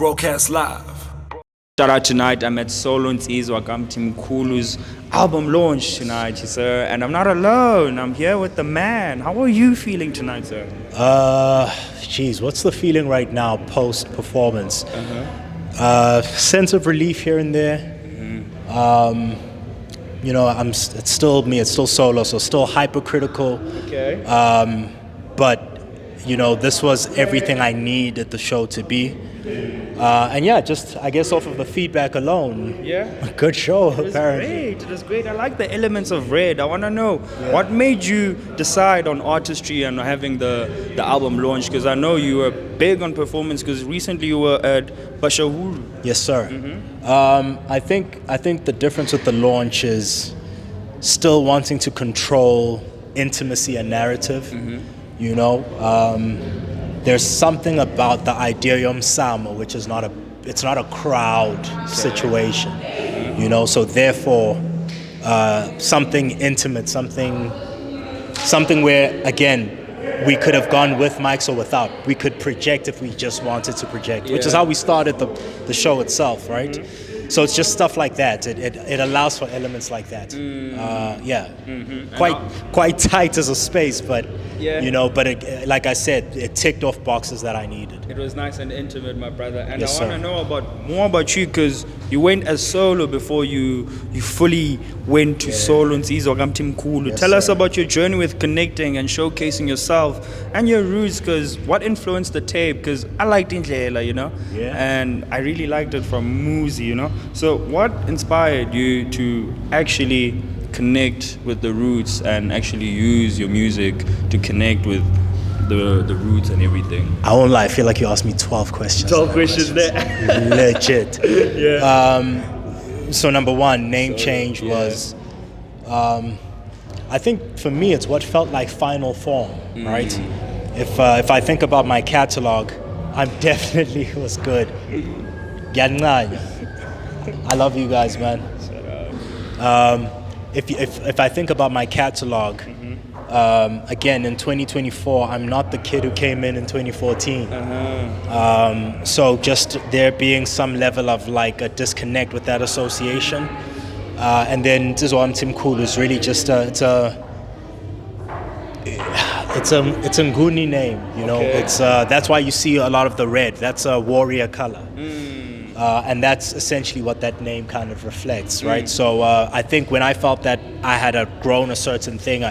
Broadcast live. Shout out tonight, I'm at Solo Ntsizwa KaMthimkhulu's album launch tonight, sir. And I'm not alone, I'm here with the man. How are you feeling tonight, sir? What's the feeling right now post-performance? Sense of relief here and there. It's still me, it's still solo, so still hypercritical. Okay. But this was everything I needed the show to be. I guess off of the feedback alone, a good show apparently. It was great. I like the elements of red. I want to know what made you decide on artistry and having the album launch, because I know you were big on performance, because recently you were at Bashahulu. Yes, sir. I think the difference with the launch is still wanting to control intimacy and narrative. There's something about the idea yomsamo, which is not a crowd situation, so therefore something intimate, something where again we could have gone with mics or without. We could project if we just wanted to project, which is how we started the show itself, right? So it's just stuff like that. It allows for elements like that. Quite tight as a space, but like I said, it ticked off boxes that I needed. It was nice and intimate, my brother. And yes, I want to know more about you, because you went as solo before you fully went to Solo Ntsizwa KaMthimkhulu. Yes, Tell us sir. about your journey with connecting and showcasing yourself and your roots, because what influenced the tape? Because I liked Indlela, and I really liked it from Muzi, So what inspired you to actually connect with the roots and actually use your music to connect with the roots and everything? I won't lie, I feel like you asked me 12 questions. 12 questions there. Legit. So number one, name change was, I think for me, it's what felt like final form, right? If I think about my catalog, I'm definitely was good. I love you guys, man. If I think about my catalog, again in 2024, I'm not the kid who came in 2014. So just there being some level of like a disconnect with that association, and then Ntsizwa KaMthimkhulu is really just it's a Nguni name, It's that's why you see a lot of the red. That's a warrior color. And that's essentially what that name kind of reflects, right? So I think when I felt that I had grown a certain thing,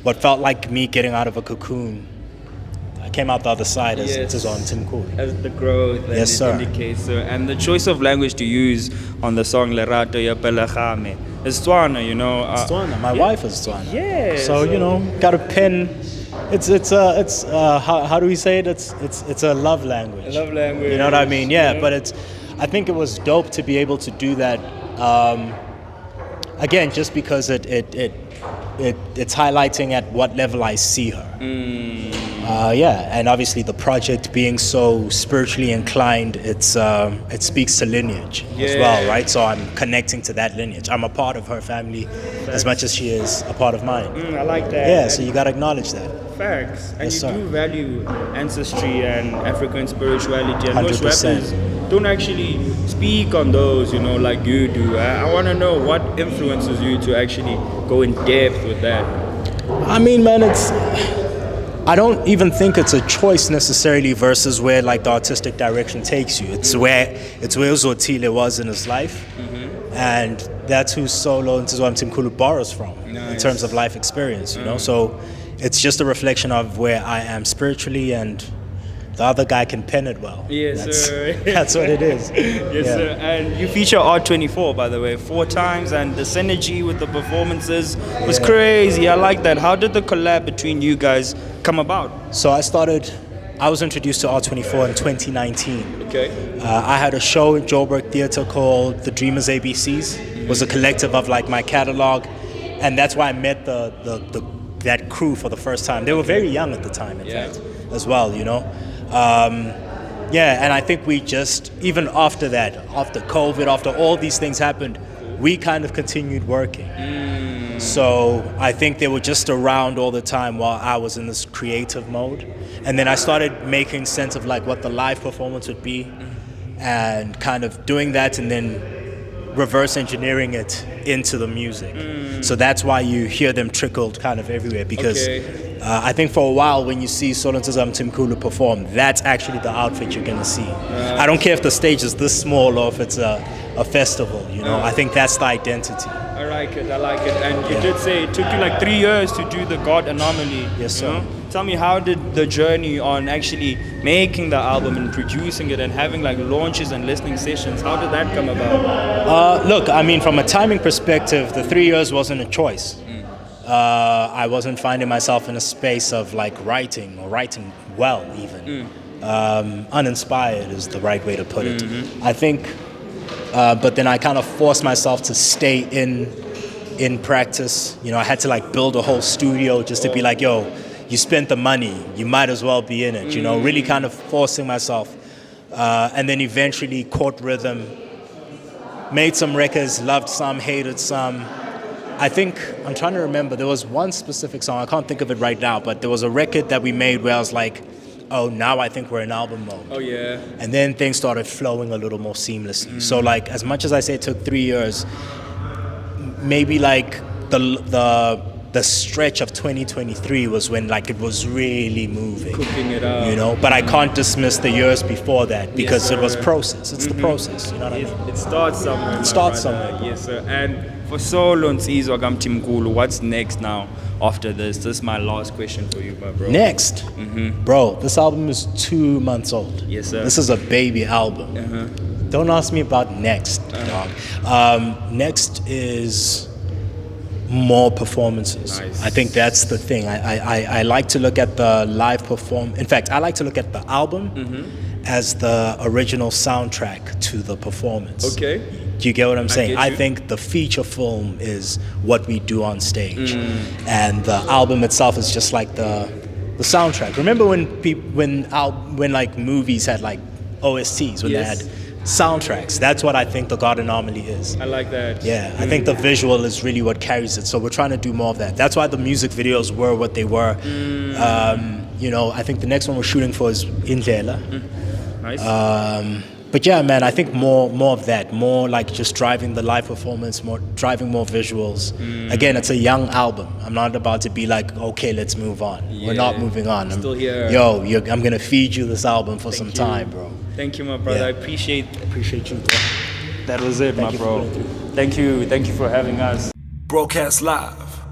what felt like me getting out of a cocoon, I came out the other side as Ntsizwa KaMthimkhulu. As the growth that yes, it sir. indicates. So, and the choice of language to use on the song Lerato Ya Pelagame is Tswana, Tswana. My wife is Tswana. Yeah. So got a pen. It's how do we say it? It's a love language. A love language. You know what I mean? Yeah. But I think it was dope to be able to do that. Again, just because it's highlighting at what level I see her. And obviously the project being so spiritually inclined, it speaks to lineage as well, right? So I'm connecting to that lineage. I'm a part of her family as much as she is a part of mine. I like that. Yeah, so you gotta acknowledge that. Facts. And Yes, you sir. do value ancestry and African spirituality, and most 100%. rappers don't actually speak on those, like you do. I want to know what influences you to actually go in depth with that. I mean, man, I don't even think it's a choice necessarily versus where like the artistic direction takes you. It's where Zotile was in his life, and that's who Solo Ntsizwa KaMthimkhulu borrows from in terms of life experience. So it's just a reflection of where I am spiritually, and the other guy can pen it well. Yes, sir. That's what it is. Yes, sir. And you feature R24, by the way, 4 times, and the synergy with the performances was crazy. I like that. How did the collab between you guys come about? So I was introduced to R24 in 2019. Okay. I had a show in Joburg Theatre called The Dreamers ABCs. It was a collective of like my catalog, and that's why I met that crew for the first time. They were very young at the time, in fact, as well, and I think we just, even after that, after COVID, after all these things happened, we kind of continued working. So I think they were just around all the time while I was in this creative mode. And then I started making sense of like what the live performance would be. and kind of doing that and then reverse engineering it into the music. So that's why you hear them trickled kind of everywhere, because I think for a while when you see Solo Ntsizwa KaMthimkhulu perform, that's actually the outfit you're going to see. I don't care if the stage is this small or if it's a festival, you know. I think that's the identity. I like it. And you did say it took you like 3 years to do the God Anomaly. Yes, sir. You know? Tell me, how did the journey on actually making the album and producing it and having like launches and listening sessions, how did that come about? Look, I mean, from a timing perspective, the 3 years wasn't a choice. I wasn't finding myself in a space of like writing or writing well even. Uninspired is the right way to put it. I think, but then I kind of forced myself to stay in practice. You know, I had to like build a whole studio just to be like, yo, you spent the money, you might as well be in it, you know, really kind of forcing myself. And then eventually caught rhythm, made some records, loved some, hated some. I think, I'm trying to remember, there was one specific song, I can't think of it right now, but there was a record that we made where I was like, oh, now I think we're in album mode. Oh, yeah. And then things started flowing a little more seamlessly. So like, as much as I say it took 3 years, maybe like the stretch of 2023 was when like it was really moving. Cooking it up. You know, but I can't dismiss the years before that because it was process. It's the process, you know what I mean? It starts somewhere. It starts somewhere. Yes, sir. And for Solo Ntsizwa KaMthimkhulu, what's next now after this? This is my last question for you, my bro. Next, bro, this album is 2 months old. Yes, sir. This is a baby album. Don't ask me about next, dog. Next is more performances. Nice. I think that's the thing. I like to look at the live perform. In fact, I like to look at the album as the original soundtrack to the performance. Okay. Do you get what I'm saying? I you. think the feature film is what we do on stage, and the album itself is just like the soundtrack. Remember when like movies had like OSTs, when they had soundtracks? That's what I think the God Anomaly is. I like that. Yeah, I think the visual is really what carries it. So we're trying to do more of that. That's why the music videos were what they were. You know, I think the next one we're shooting for is Indlela. Nice. But yeah, man, I think more of that. More like just driving the live performance, driving more visuals. Again, it's a young album. I'm not about to be like, okay, let's move on. We're not moving on. Still here. Yo, I'm gonna feed you this album for some time, bro. Thank you, my brother. Yeah. I appreciate you, bro. that. Was it, my bro. Thank you for having us. Broadcast live